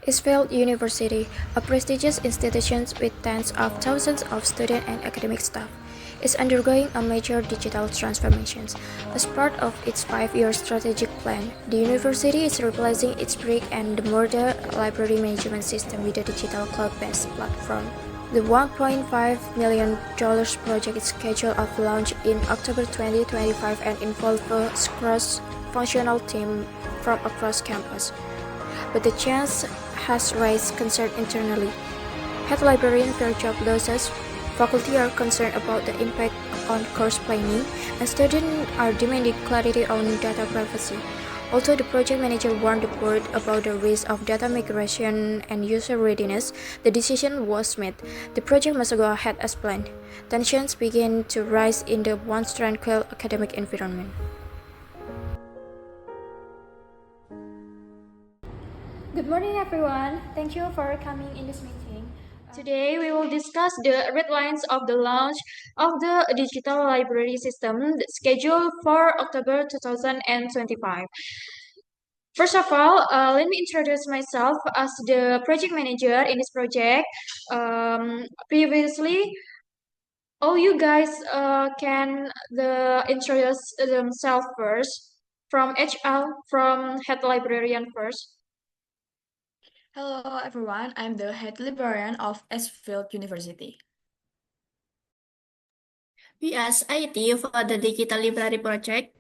Eastfield University, a prestigious institution with tens of thousands of students and academic staff, is undergoing a major digital transformation. As part of its 5-year strategic plan, the university is replacing its brick and mortar library management system with a digital cloud-based platform. The $1.5 million project is scheduled to launch in October 2025 and involve a cross-functional team from across campus. But the change has raised concern internally. Head librarian fear job losses, faculty are concerned about the impact on course planning, and students are demanding clarity on data privacy. Although the project manager warned the board about the risk of data migration and user readiness, the decision was made. The project must go ahead as planned. Tensions began to rise in the once tranquil academic environment. Good morning, everyone. Thank you for coming in this meeting. Today, we will discuss the red lines of the launch of the digital library system scheduled for October 2025. First of all, let me introduce myself as the project manager in this project. Previously, all you guys can introduce themselves first from HR, from head librarian first. Hello everyone, I'm the head librarian of Eastfield University. We asked IT for the digital library project.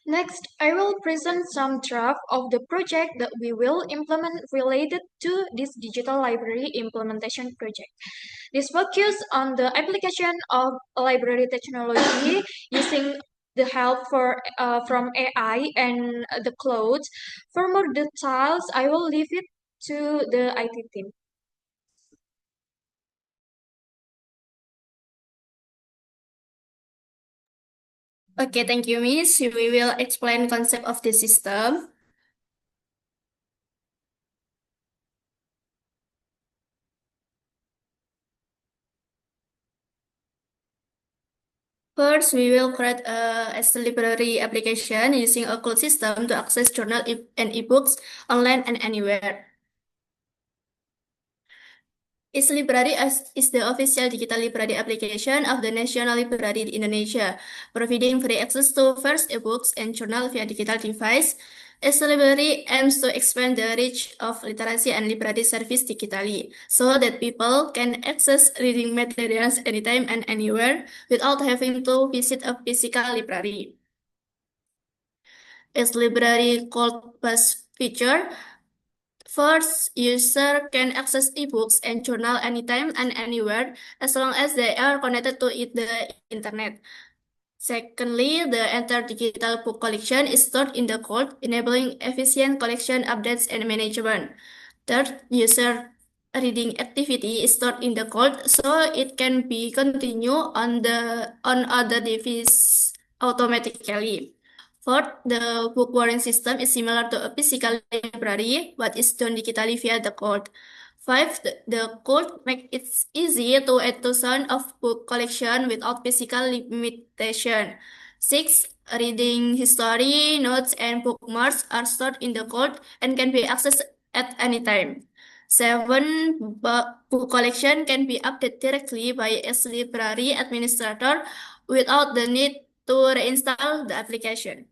Next, I will present some draft of the project that we will implement related to this digital library implementation project. This focus on the application of library technology using the help from AI and the cloud. For more details, I will leave it to the IT team. Okay, thank you, Miss. We will explain concept of the system. First, we will create a library application using a cloud system to access journal and ebooks online and anywhere. Library is the official digital library application of the National Library Indonesia, providing free access to first ebooks and journal via digital device. Library aims to expand the reach of literacy and library service digitally, so that people can access reading materials anytime and anywhere without having to visit a physical library. Library called Bus feature. First, user can access ebooks and journal anytime and anywhere as long as they are connected to the internet. Secondly, the entire digital book collection is stored in the cloud, enabling efficient collection updates and management. Third, user reading activity is stored in the cloud, so it can be continued on other devices automatically. Fourth, the book warning system is similar to a physical library, but is done digitally via the code. Five, the code makes it easy to add to sound of book collection without physical limitation. Six, reading history, notes, and bookmarks are stored in the code and can be accessed at any time. Seven, book collection can be updated directly by a library administrator without the need to reinstall the application.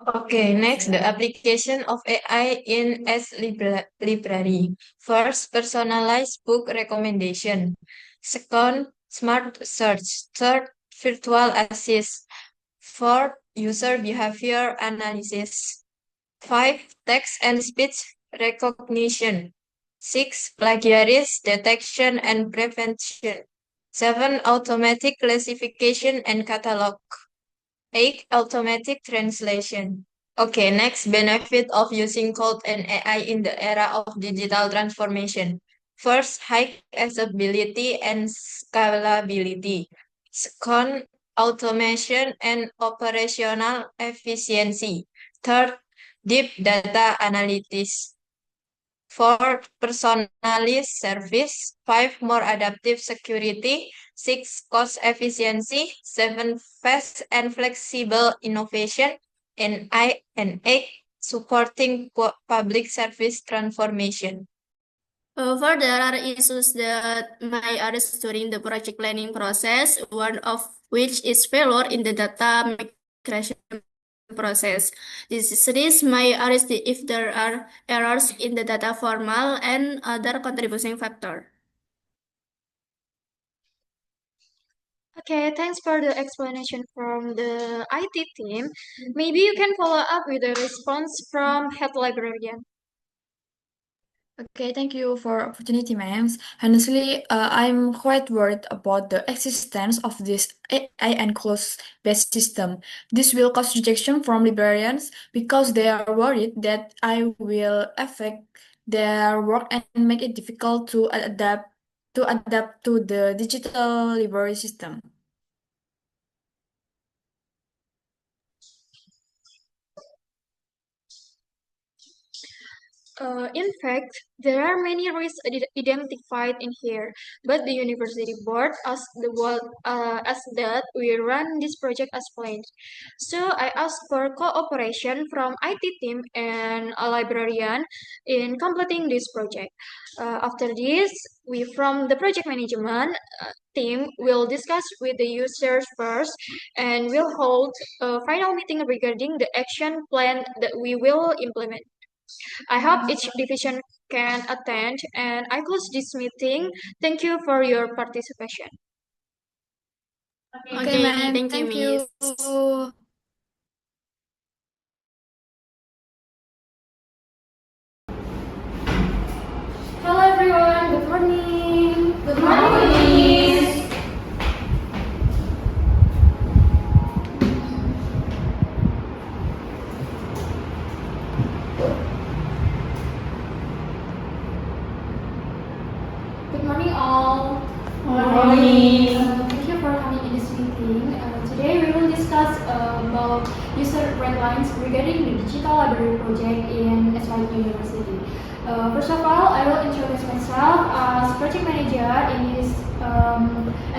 Okay, next, the application of AI in Library. First, personalized book recommendation. Second, smart search. Third, virtual assist. Fourth, user behavior analysis. Five, text and speech recognition. Six, plagiarism detection and prevention. Seven, automatic classification and catalog. 8. Automatic translation. Okay, next, benefit of using code and AI in the era of digital transformation. First, high accessibility and scalability. Second, automation and operational efficiency. Third, deep data analytics. 4. Personalized service. 5. More adaptive security. 6. Cost efficiency. 7. Fast and flexible innovation. And 8. Supporting public service transformation. Further, there are issues that may arise during the project planning process, one of which is failure in the data migration process. This may arise if there are errors in the data format and other contributing factor. Okay, thanks for the explanation from the IT team. Maybe you can follow up with a response from head librarian. Okay, thank you for opportunity, ma'am. Honestly, I'm quite worried about the existence of this AI enclosed-based system. This will cause rejection from librarians because they are worried that I will affect their work and make it difficult to adapt to the digital library system. In fact, there are many risks identified in here, but the university board asked that we run this project as planned. So I asked for cooperation from IT team and a librarian in completing this project. After this, we from the project management team will discuss with the users first and will hold a final meeting regarding the action plan that we will implement. I hope each division can attend and I close this meeting. Thank you for your participation. Okay, ma'am. Thank you, Thank you. Miss. Hello everyone, good morning. Good morning. Good morning all. Good morning. Thank you for coming in this meeting. Today we will discuss about user guidelines regarding the digital library project in SYU University. First of all, I will introduce myself as project manager in this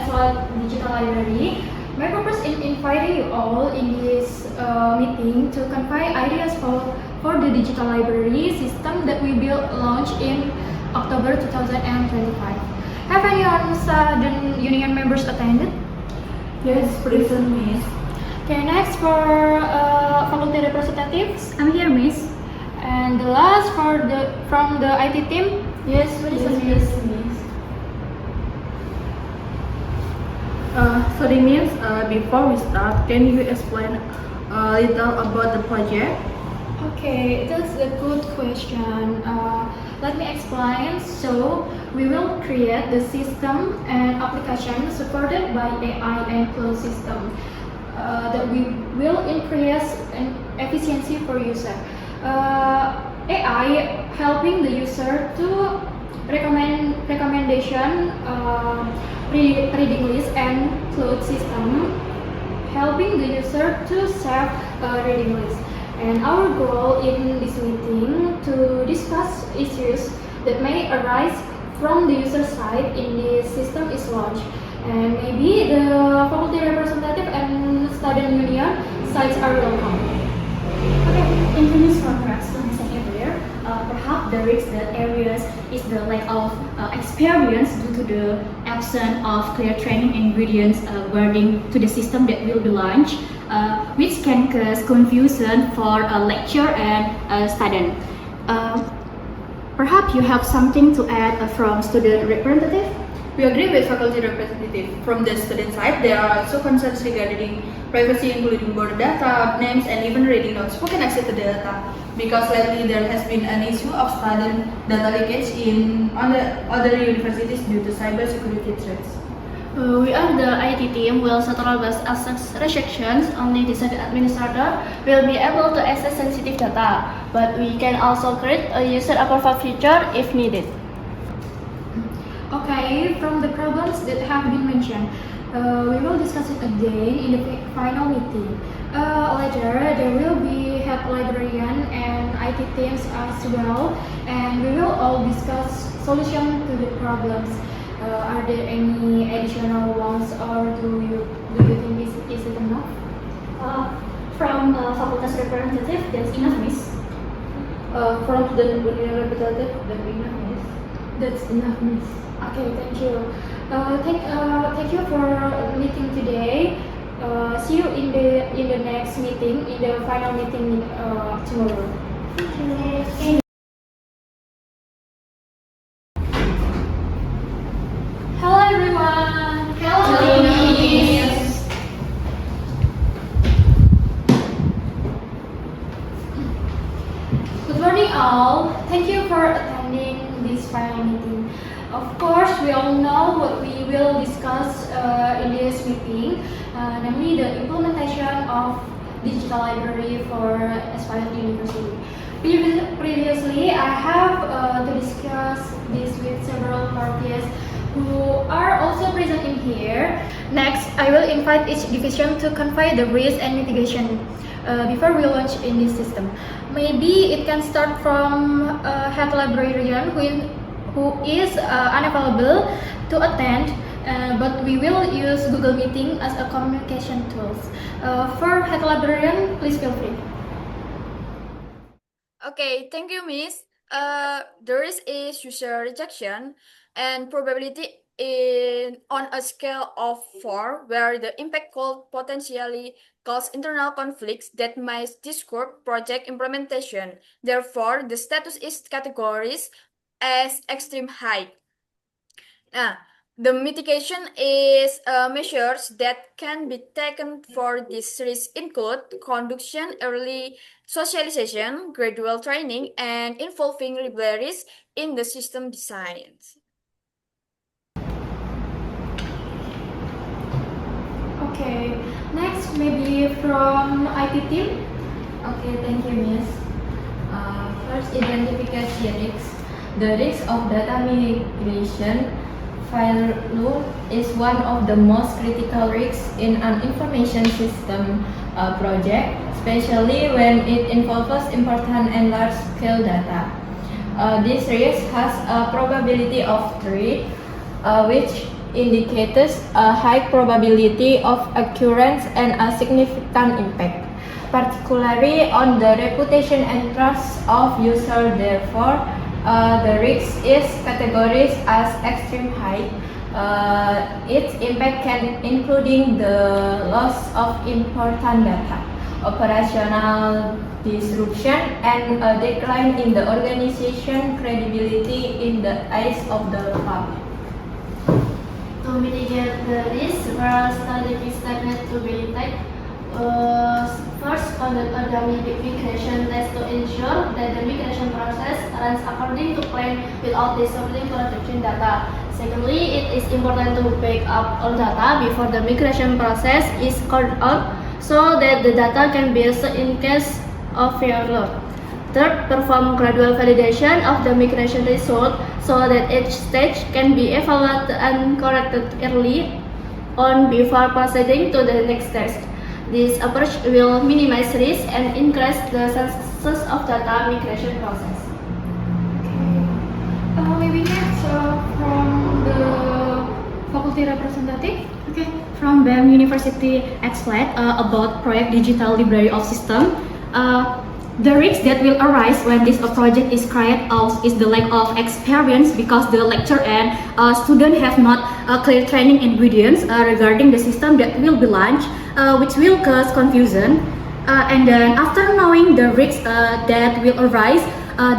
SYU Digital Library. My purpose in inviting you all in this meeting to convey ideas for the digital library system that we will launch in October 2025. Have any student union members attended? Yes, present, Miss. Okay, next for faculty representatives. I'm here, Miss. And the last from the IT team. Yes, present, Miss. Sorry, Miss. Before we start, can you explain a little about the project? Okay, that's a good question. Let me explain. So, we will create the system and application supported by AI and closed system that we will increase efficiency for user. AI helping the user to recommendation reading list and closed system helping the user to save reading list. And our goal in this meeting to discuss issues that may arise from the user side in this system is launched. And maybe the faculty representative and student union sides are welcome. Okay, in previous contracts, when I said earlier, perhaps the risk that areas is the lack of experience due to the absence of clear training ingredients wording to the system that will be launched, which can cause confusion for a lecturer and a student. Perhaps you have something to add from student representative? We agree with faculty representative. From the student side, there are also concerns regarding privacy, including board data, names, and even reading notes. Who can access the data? Because lately there has been an issue of student data leakage in other universities due to cybersecurity threats. We are the IT team will settle best access restrictions. Only the student administrator will be able to access sensitive data, but we can also create a user approval feature if needed. Okay, from the problems that have been mentioned, We will discuss it again in the final meeting. Later, there will be head librarian and IT teams as well, and we will all discuss solution to the problems. Are there any additional ones, or do you think is it enough? From facultas representative, that's enough, Miss. From student union representative, that's enough, Miss. That's enough, Miss. Okay, thank you. Thank you for meeting today. See you in the next meeting, in the final meeting tomorrow. Okay. Hello everyone. Hello, Miss. Good morning all. Thank you for attending this final meeting. Of course, we all know what we will discuss in this meeting, namely the implementation of digital library for Aspire University. Previously, I have to discuss this with several parties who are also present in here. Next, I will invite each division to convey the risk and mitigation before we launch in this system. Maybe it can start from head librarian who is unavailable to attend, but we will use Google Meeting as a communication tool. For head librarian, please feel free. Okay, thank you, Miss. The risk is user rejection and probability on a scale of 4, where the impact could potentially cause internal conflicts that might disrupt project implementation. Therefore, the status is categorized as extreme high. The mitigation is measures that can be taken for this risk include conduction, early socialization, gradual training, and involving libraries in the system design. Okay, next maybe from IT team. Okay, thank you, Miss. First, identification risks. The risk of data migration failure is one of the most critical risks in an information system project, especially when it involves important and large-scale data. This risk has a probability of 3, which indicates a high probability of occurrence and a significant impact, particularly on the reputation and trust of users. Therefore, the risk is categorized as extreme high. Its impact can including the loss of important data, operational disruption, and a decline in the organization credibility in the eyes of the public. To mitigate the risk, several strategic steps need to be taken. First, conduct a dummy migration test to ensure that the migration process runs according to plan without disrupting production data. Secondly, it is important to back up all data before the migration process is carried out so that the data can be used in case of failure. Third, perform gradual validation of the migration result so that each stage can be evaluated and corrected early on before proceeding to the next test. This approach will minimize risk and increase the success of data migration process. Maybe next from the faculty representative. Okay, from BEM University Explat about project digital library of system. The risk that will arise when this project is carried out is the lack of experience because the lecturer and student have not clear training ingredients regarding the system that will be launched, which will cause confusion. And then after knowing the risks that will arise,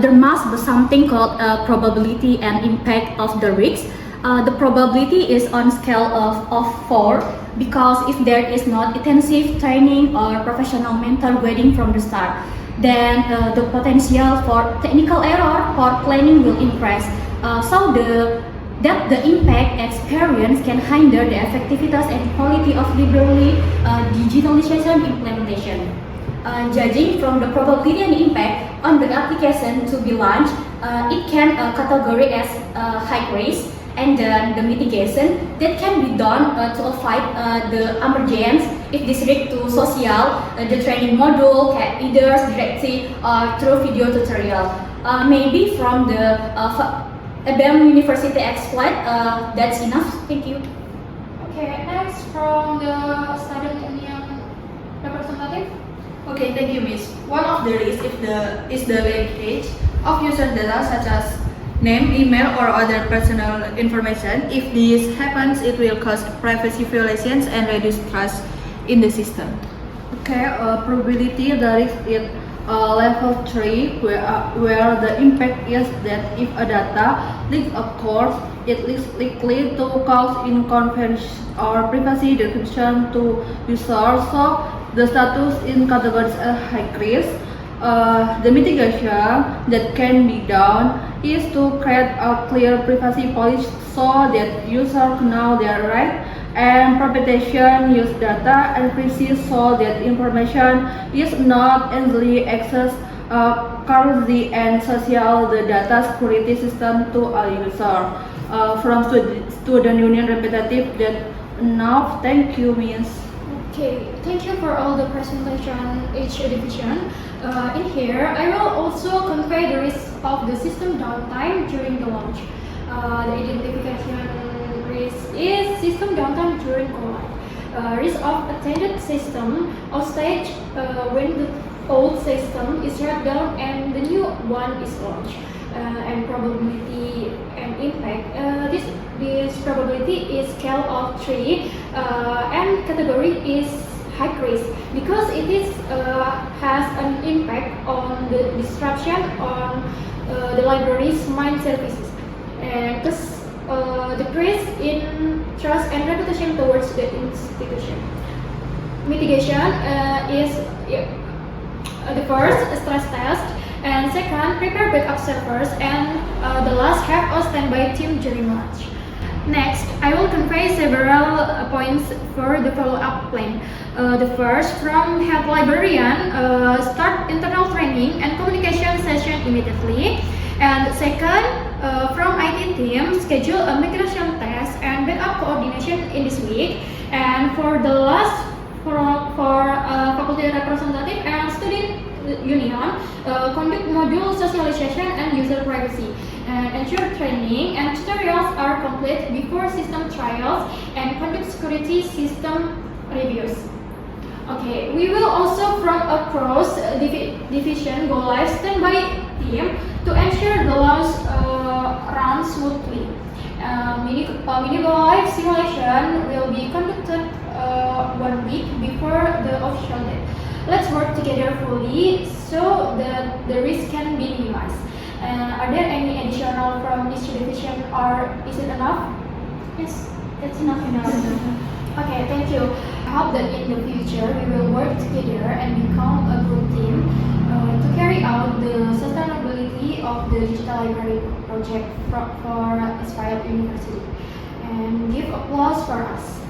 there must be something called probability and impact of the risk. The probability is on scale of 4 because if there is not intensive training or professional mentor guiding from the start, then the potential for technical error or planning will increase. So the impact experience can hinder the effectiveness and quality of library digitalization implementation. Judging from the probability and impact on the application to be launched, it can categorize as high risk, and then the mitigation that can be done to avoid the emergence if this lead to social, the training module can either directly or through video tutorial. Maybe from the EBM University exploit, that's enough. Thank you. Okay, next from the student union representative. Okay, thank you, Miss. One of the risks is the leakage of user data such as name, email, or other personal information. If this happens, it will cause privacy violations and reduce trust in the system. Okay, probability the risk is level 3, where the impact is that if a data leak occurs, it is likely to cause inconvenience or privacy destruction to users. So the status in categories high risk. The mitigation that can be done is to create a clear privacy policy so that users know their rights and protection use data and privacy so that information is not easily accessed. Currently and social the data security system to a user. From student union representative that enough. Thank you, Miss. Okay, thank you for all the presentation each division. In here, I will also convey the risk of the system downtime during the launch. The identification risk is system downtime during go live. Risk of attended system outage when the old system is shut down and the new one is launched. And probability and impact. This probability is scale of 3 and category is high risk because it is has an impact on the disruption on the library's main services and thus decrease in trust and reputation towards the institution. Mitigation is the first stress test. And second, prepare backup servers, and the last, have a standby team during launch. Next, I will convey several points for the follow-up plan. The first, from head librarian, start internal training and communication session immediately. And second, from IT team, schedule a migration test and backup coordination in this week. And for the last, for faculty representative and student union, conduct module socialization and user privacy, and ensure training and tutorials are complete before system trials and conduct security system reviews. Okay, we will also from a cross division go live standby team to ensure the launch runs smoothly. Mini go live simulation will be conducted 1 week before the official date. Let's work together fully so that the risk can be minimized. Are there any additional from this division or is it enough? Yes, that's enough. Okay, thank you. I hope that in the future we will work together and become a good team to carry out the sustainability of the digital library project for Inspired University. And give applause for us.